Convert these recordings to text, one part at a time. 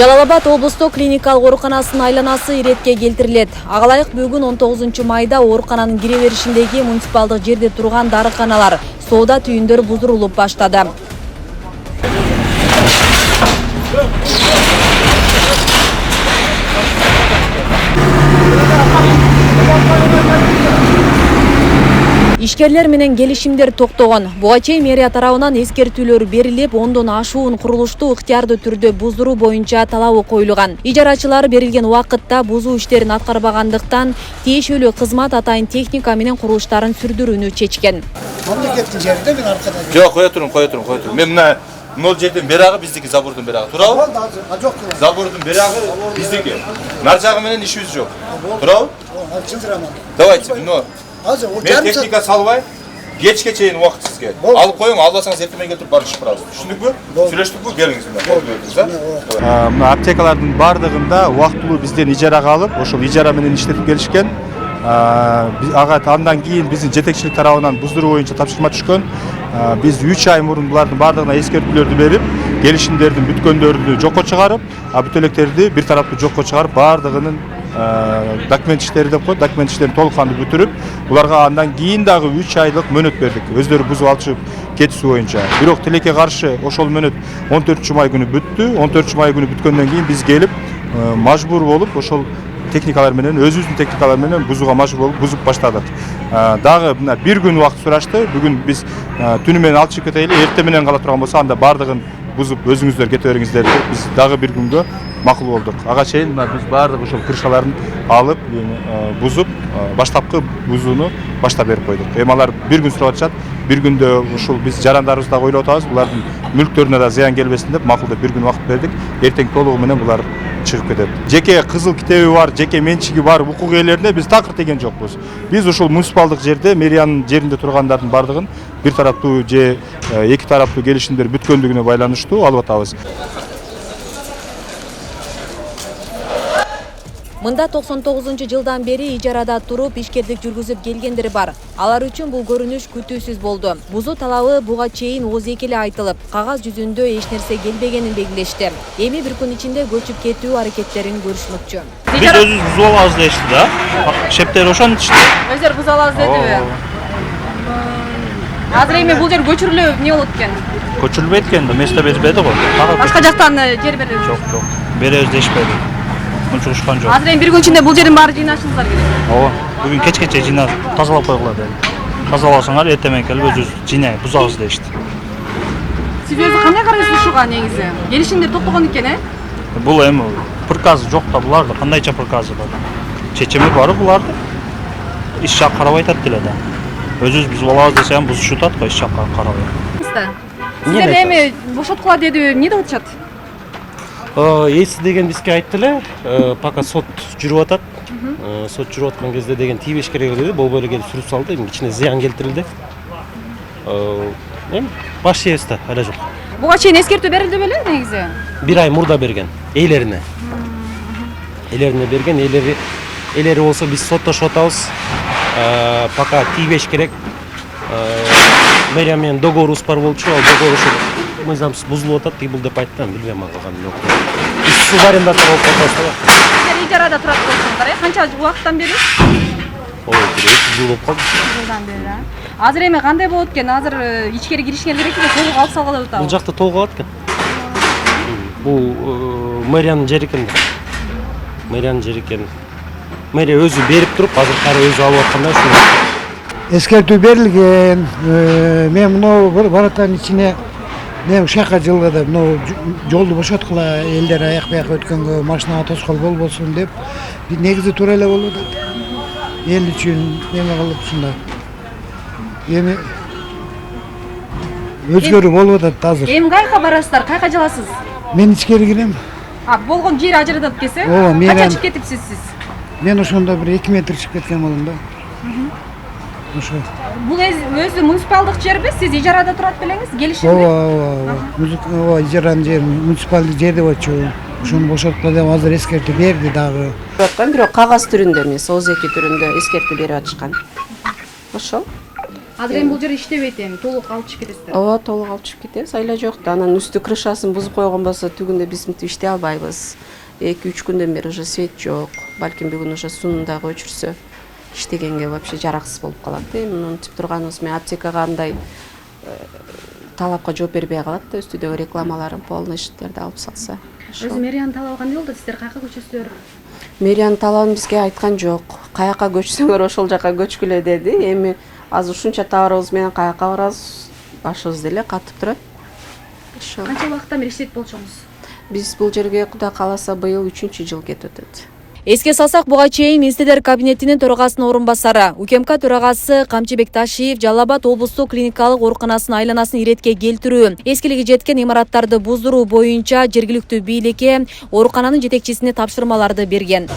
Жалал Абад облустук клиникалык ооруканасынын айланасы иретке келтирилет. Ага ылайык бүгүн 19 майда оорукананын кире беришиндеги муниципалдык жерде турган дарыканалар, соода түйүндөр бузурулуп баштады. Ишкерлер менен келишимдер токтогон. Буга чейин мэрия тарабынан эскертүүлөр берилип, ондон ашуун курулушту ыктыярдуу түрдө буздуруу боюнча талабы коюлган. Ижарачылар берилген убакытта бузуу иштерин аткарбагандыктан тиешелүү кызмат атайын техника менен курулуштарын сүрдүрүүнү чечкен. Мамлекеттин жеринде мен аркада. Жок, кое турун. Мен мына нол жерден берагы биздики, забордун берагы. Туурабы? Жок. Забордун берагы биздики. Нар жагы менен ишибиз жок. Туурабы? Чылдыраман. Давайте, Мен техника салбай, кечке чейин убакыт сизге. Алып коюң, албасаңыз эртемен келтирип барып чыгып барабыз. Түшүндүкпү? Сүйлөштүкпү? Келиңиз мына. Мына аптекалардын бардыгында убактылуу бизден ижарага алып, ошол ижара менен иштетип келишкен. Ага андан кийин биздин жетекчилик тарабынан буздуруу боюнча тапшырма түшкөн. Биз 3 ай мурун булардын бардыгына эскертүүлөрдү берип, келишимдердин бүткөндөрүнү жокко чыгарып, бүт электерди бир тараптуу жокко чыгарып, бардыгынын документ иштери деп коет, документ иштерин толук кандуу бүтүрүп, буларга андан кийин дагы 3 айлык мөөнөт бердик. Өздөрү бузуп алышып кетиши боюнча. Бирок тилекке каршы ошол мөөнөт 14 май күнү бүттү. 14 май күнү бүткөндөн кийин биз келип, мажбур болуп, ошол техникалар менен, өзүбүздүн техникалар менен бузууга мажбур болуп, бузуп баштадык. Дагы мына бир күн убакыт сурашты. Бүгүн биз түнү менен алып чыгып кетели, эртең менен кала турган болсо, анда бардыгын бузуп өзүңүздөр кете бериңиздер деп биз дагы бир күнгө макул болдук. Ага чейин мына биз бардык ошол крышаларын алып, бузуп, баштапкы бузууну баштап берип койдук. Эми алар бир күн сурап атышат. Бир күндө ушул биз жарандарыбызды дагы ойлоп атабыз. Булардын мүлктөрүнө да зыян келбесин деп макулдап бир күн убакыт бердик. Эртең толугу менен булар чыгып кетет. Жеке кызыл китеби бар, жеке менчиги бар укук ээлерине биз такыр деген жокпуз. Биз ушул муниципалдык жерде, мэриянын жеринде тургандардын бардыгын бир тараптуу же эки тараптуу келишимдер бүткөндүгүнө байланыштуу алып атабыз. Мында 99-жылдан бери ижарада туруп ишкердик жүргүзүп келгендер бар. Алар үчүн бул көрүнүш күтүүсүз болду. Бузуу талабы буга чейин ооз эки эле айтылып, кагаз жүзүндө эч нерсе келбегенин белгилешти. Эми бир күн ичинде көчүп кетүү аракеттерин көрүшмөкчү. Биз өзүбүз бузуп алабыз дешти да. Шептер ошентишти. Өздөрү бузуп алабыз дедиби? Азыр эми бул жер көчүрүлүп эмне болот экен? Көчүрүлбөйт экен да, место бербеди го. Башка жактан жер беребиз. Жок. Беребиз дешпеди. Мунчугушкан жок. Азыр эми бир күн ичинде бул жердин баары жыйнашыңыздар керек. Ооба. Бүгүн кечкече жыйнап тазалап койгула деди. Тазаласаңар эртең келип өзүбүз жыйнай бузабыз дешти. Сиз өзү кандай карайсыз ушуга негизи? Келишимдер токтогон экен, Бул эми приказы жок да буларда, кандайча приказы бар. Чечими бар буларда. Иш жак карабай атат деле да. Өзүбүз бузуп алабыз десе ham бузушуп атат го, иш жакка карабай. Сиздер эми бошоткула дедиби, эмне деп атышат? Эси деген бизге айтты эле, пока сот жүрүп атат. Сот жүрүп аткан кезде деген тийбеш керек деди, болбой эле келип сүрүп салды, эми кичине зыян келтирилди. Эми баш ийебиз да эле жок. Буга чейин эскертүү берилди беле негизи? Бир ай мурда берген, ээлерине. Ээлерине берген, ээлери болсо биз соттошуп атабыз. Пока тийбеш керек. Мэрия менен договорубуз бар болчу, ал договор мыйзамсыз бузулуп атат, бул деп айтты, билбейм алганын жок. Биз субарендатор болуп калдык. Сиздер ижарада турат болсоңуздар, канча убакыттан бери? Ой, 2 жыл болуп калды. Жылдан бери. Азыр эми кандай болот экен? Азыр ичкери киришкендер экен, толук алып салгыла деп атабыз. Бул жакта толук алат экен. Бул мэриянын жери экен. Мэриянын жери экен. Мэрия өзү берип туруп, азыр кайра өзү алып атканда ушуну. Эскертүү берилген. Мен муну бараттан ичине мен ушака жылгада муну жолду бошоткула, элдер аяк бияка өткөнгө машинага тоскоол болбосун деп негизи туура эле болуп атат. Эл үчүн эме кылып ушундай. Эми өзгөрүү болуп атат азыр. Эми кайка барасыздар? Кайка жыласыз? Мен ичкери кирем. Болгон жер ажыратат экенсиз? Ооба, мен канча чыгып кетипсиз сиз? Мен ошондо бир 2 метр чыгып кеткен болом да. Ошо. Бул өзү муниципалдык жерби? Сиз ижарада турат белеңиз? Келишимби? Ооба, ижаранын жери муниципалдык жер деп атчу. Ошону бошоткула деп азыр эскертүү берди дагы. Бирок кагаз түрүндө эмес, ооз эки түрүндө эскертүү берип атышкан. Ошол. Азыр эми бул жер иштебейт, эми толук алып чыгып кетесиздер. Ооба, толук алып чыгып кетебиз, айла жок да. Анан үстү крышасын бузуп койгон болсо, түгүндө биз мынтип иштей албайбыз. 2-3 күндөн бери уже свет жок. Балким бүгүн уже сууну дагы өчүрсө, иштегенге вообще жараксыз болуп калат. Эми мынтип турганыбыз менен аптекага андай талапка жооп бербей калат да, үстүдөгү рекламаларын полный иштерди алып салса. Өзү мэриянын талабы кандай болду? Сиздер каяка көчөсүздөр? Мэриянын талабын бизге айткан жок. Каяка көчсөңөр ошол жака көчкүлө деди. Эми азыр ушунча товарыбыз менен каяка барабыз, башыбыз деле катып турат. Канча убакыттан бери иштейт болчуңуз? Биз бул жерге Кудай кааласа быйыл 3-жыл кетип өтөт. Эске салсак, буга чейин Министрлер кабинетинин төрагасынын орун басары, УКМК төрагасы Камчыбек Ташиев Жалал Абад облустук клиникалык ооруканасынын айланасын иретке келтирүү, эскилиги жеткен имараттарды буздуруу боюнча жергиликтүү бийликке оорукананын жетекчисине тапшырмаларды берген.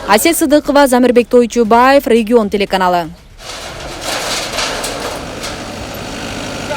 Асел Сыдыкова, Замирбек Тойчубаев, Регион телеканалы.